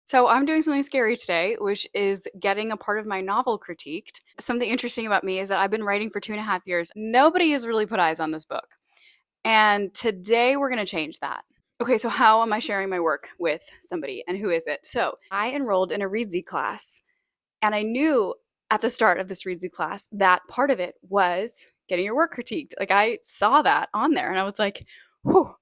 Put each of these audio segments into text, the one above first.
So I'm doing something scary today, which is getting a part of my novel critiqued. Something interesting about me is that I've been writing for 2.5 years. Nobody has really put eyes on this book. And today we're going to change that. Okay, so how am I sharing my work with somebody and who is it? So I enrolled in a Reedsy class and I knew at the start of this Reedsy class that part of it was getting your work critiqued. Like I saw that on there and I was like, whew,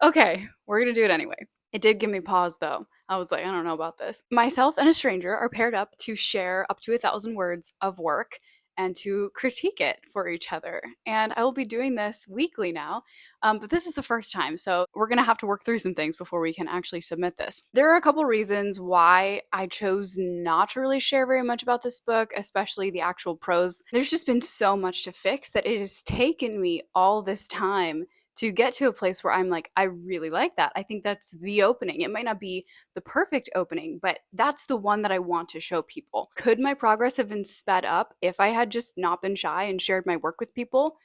okay, we're going to do it anyway. It did give me pause though. I was like, I don't know about this. Myself and a stranger are paired up to share up to 1,000 words of work and to critique it for each other. And I will be doing this weekly now, but this is the first time. So we're going to have to work through some things before we can actually submit this. There are a couple reasons why I chose not to really share very much about this book, especially the actual prose. There's just been so much to fix that it has taken me all this time to get to a place where I'm like, I really like that. I think that's the opening. It might not be the perfect opening, but that's the one that I want to show people. Could my progress have been sped up if I had just not been shy and shared my work with people?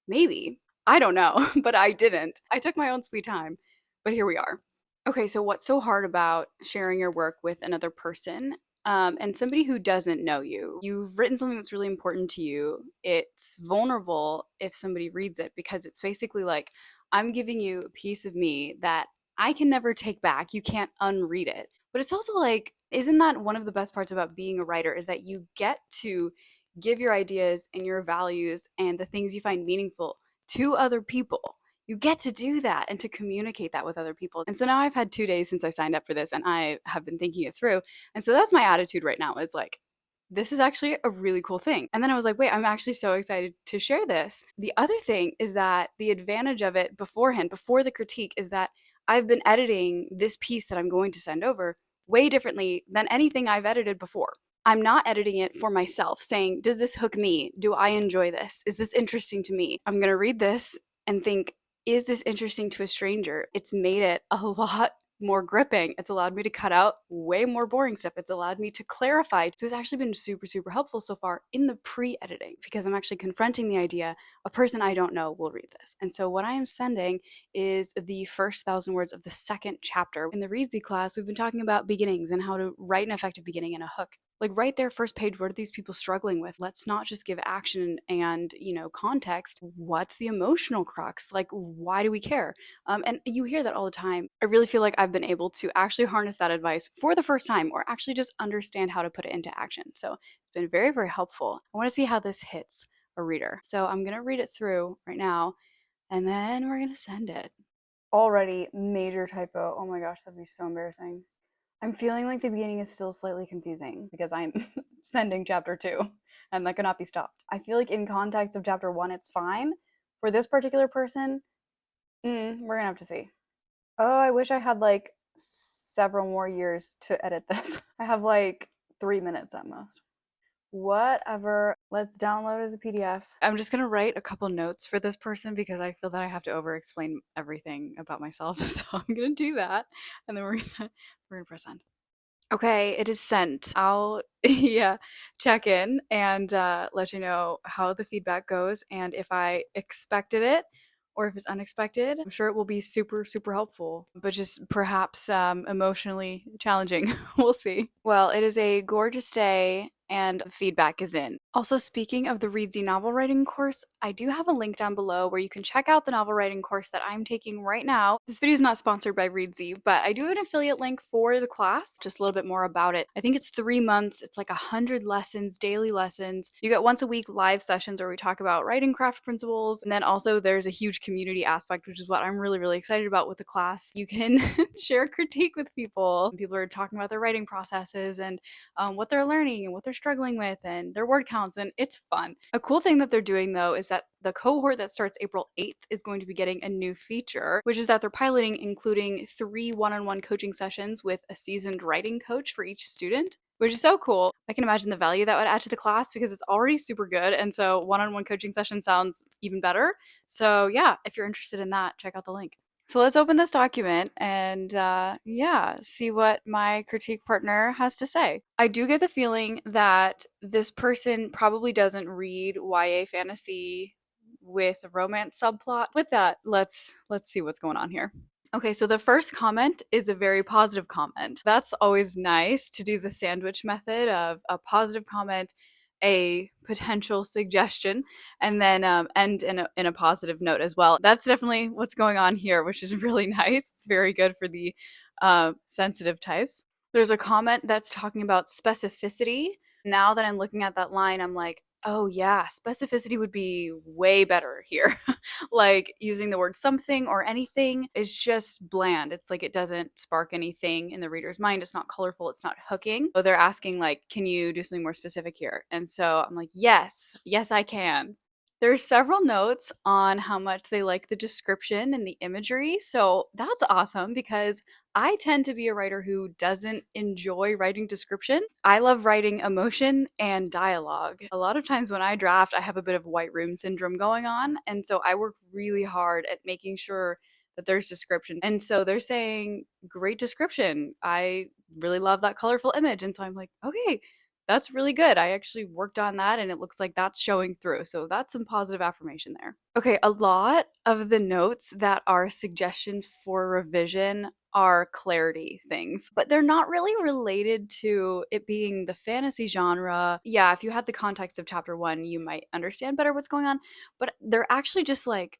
Maybe. I don't know, but I didn't. I took my own sweet time, but here we are. Okay, so what's so hard about sharing your work with another person and somebody who doesn't know you? You've written something that's really important to you. It's vulnerable if somebody reads it because it's basically like, I'm giving you a piece of me that I can never take back. You can't unread it. But it's also like, isn't that one of the best parts about being a writer is that you get to give your ideas and your values and the things you find meaningful to other people. You get to do that and to communicate that with other people. And so now I've had 2 days since I signed up for this and I have been thinking it through. And so that's my attitude right now is like, this is actually a really cool thing. And then I was like, wait, I'm actually so excited to share this. The other thing is that the advantage of it beforehand, before the critique, is that I've been editing this piece that I'm going to send over way differently than anything I've edited before. I'm not editing it for myself, saying, does this hook me? Do I enjoy this? Is this interesting to me? I'm going to read this and think, is this interesting to a stranger? It's made it a lot more gripping. It's allowed me to cut out way more boring stuff. It's allowed me to clarify. So it's actually been super, super helpful so far in the pre-editing because I'm actually confronting the idea a person I don't know will read this. And so what I am sending is the first 1,000 words of the second chapter. In the Reedsy class, we've been talking about beginnings and how to write an effective beginning and a hook. Like right there, first page, what are these people struggling with? Let's not just give action and, context. What's the emotional crux? Like, why do we care? And you hear that all the time. I really feel like I've been able to actually harness that advice for the first time or actually just understand how to put it into action. So it's been very, very helpful. I want to see how this hits a reader. So I'm going to read it through right now and then we're going to send it. Already major typo. Oh my gosh, that'd be so embarrassing. I'm feeling like the beginning is still slightly confusing because I'm sending chapter 2 and that cannot be stopped. I feel like in context of chapter 1, it's fine. For this particular person, we're gonna have to see. Oh, I wish I had like several more years to edit this. I have like 3 minutes at most. Whatever. Let's download it as a PDF. I'm just gonna write a couple notes for this person because I feel that I have to over explain everything about myself. So I'm gonna do that and then we're gonna press send. Okay, it is sent. I'll yeah, check in and let you know how the feedback goes and if I expected it or if it's unexpected. I'm sure it will be super, super helpful, but just perhaps emotionally challenging. We'll see. Well, it is a gorgeous day and feedback is in. Also, speaking of the Reedsy novel writing course, I do have a link down below where you can check out the novel writing course that I'm taking right now. This video is not sponsored by Reedsy, but I do have an affiliate link for the class, just a little bit more about it. I think it's 3 months. It's like 100 lessons, daily lessons. You get once a week live sessions where we talk about writing craft principles. And then also there's a huge community aspect, which is what I'm really, really excited about with the class. You can share critique with people. People are talking about their writing processes and what they're learning and what they're struggling with and their word counts, and it's fun. A cool thing that they're doing though is that the cohort that starts April 8th is going to be getting a new feature, which is that they're piloting including 3 one-on-one coaching sessions with a seasoned writing coach for each student, which is so cool. I can imagine the value that would add to the class because it's already super good, and so one-on-one coaching session sounds even better. So yeah, if you're interested in that, check out the link. So let's open this document and yeah, see what my critique partner has to say. I do get the feeling that this person probably doesn't read YA fantasy with a romance subplot. With that, let's see what's going on here. Okay, so the first comment is a very positive comment. That's always nice to do the sandwich method of a positive comment, a potential suggestion, and then end in a positive note as well. That's definitely what's going on here, which is really nice. It's very good for the sensitive types. There's a comment that's talking about specificity. Now that I'm looking at that line, I'm like, oh yeah, specificity would be way better here. Like using the word something or anything is just bland. It's like it doesn't spark anything in the reader's mind. It's not colorful. It's not hooking. So they're asking like, can you do something more specific here? And so I'm like, yes, I can. There's several notes on how much they like the description and the imagery. So that's awesome because I tend to be a writer who doesn't enjoy writing description. I love writing emotion and dialogue. A lot of times when I draft, I have a bit of white room syndrome going on. And so I work really hard at making sure that there's description. And so they're saying, great description. I really love that colorful image. And so I'm like, okay, that's really good. I actually worked on that and it looks like that's showing through. So that's some positive affirmation there. Okay, a lot of the notes that are suggestions for revision are clarity things, but they're not really related to it being the fantasy genre. Yeah, if you had the context of chapter 1, you might understand better what's going on, but they're actually just like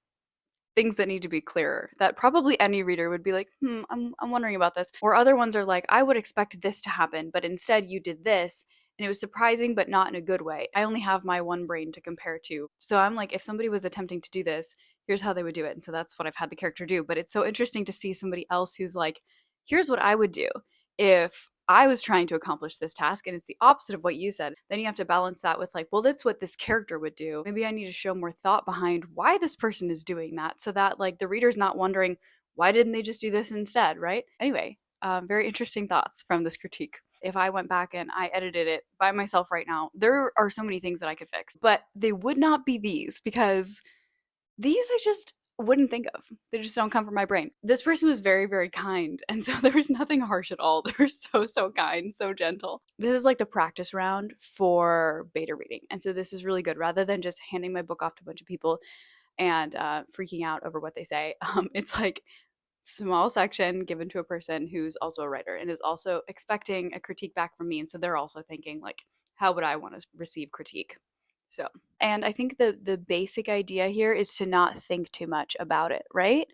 things that need to be clearer that probably any reader would be like, I'm wondering about this. Or other ones are like, I would expect this to happen, but instead you did this. And it was surprising, but not in a good way. I only have my one brain to compare to. So I'm like, if somebody was attempting to do this, here's how they would do it. And so that's what I've had the character do. But it's so interesting to see somebody else who's like, here's what I would do if I was trying to accomplish this task and it's the opposite of what you said. Then you have to balance that with like, well, that's what this character would do. Maybe I need to show more thought behind why this person is doing that so that like the reader's not wondering, why didn't they just do this instead, right? Anyway, very interesting thoughts from this critique. If I went back and I edited it by myself right now, there are so many things that I could fix, but they would not be these because these I just wouldn't think of. They just don't come from my brain. This person was very, very kind. And so there was nothing harsh at all. They're so kind, so gentle. This is like the practice round for beta reading. And so this is really good. Rather than just handing my book off to a bunch of people and freaking out over what they say, it's like small section given to a person who's also a writer and is also expecting a critique back from me. And so they're also thinking like, how would I want to receive critique? So, and I think the basic idea here is to not think too much about it, right?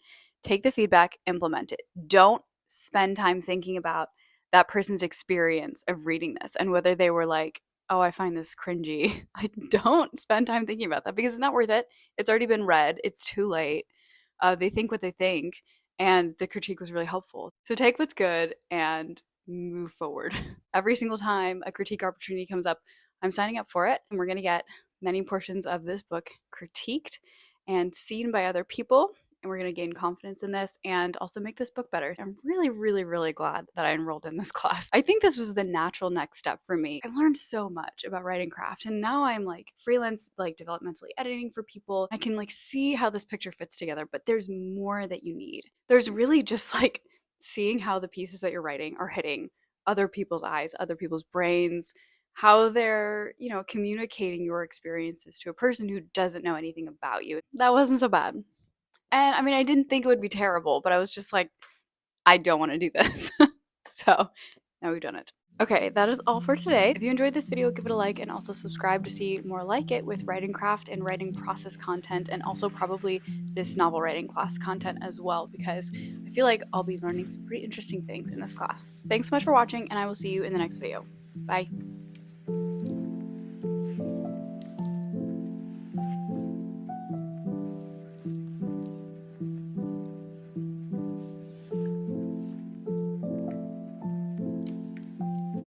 Take the feedback, implement it. Don't spend time thinking about that person's experience of reading this and whether they were like, oh, I find this cringy. Like, don't spend time thinking about that because it's not worth it. It's already been read. It's too late. They think what they think, and the critique was really helpful. So take what's good and move forward. Every single time a critique opportunity comes up, I'm signing up for it, and we're going to get many portions of this book critiqued and seen by other people. And we're going to gain confidence in this and also make this book better. I'm really, really, really glad that I enrolled in this class. I think this was the natural next step for me. I learned so much about writing craft, and now I'm like freelance, like developmentally editing for people. I can like see how this picture fits together, but there's more that you need. There's really just like seeing how the pieces that you're writing are hitting other people's eyes, other people's brains, how they're, communicating your experiences to a person who doesn't know anything about you. That wasn't so bad. And I mean, I didn't think it would be terrible, but I was just like, I don't want to do this. So now we've done it. Okay, that is all for today. If you enjoyed this video, give it a like and also subscribe to see more like it with writing craft and writing process content, and also probably this novel writing class content as well, because I feel like I'll be learning some pretty interesting things in this class. Thanks so much for watching, and I will see you in the next video. Bye.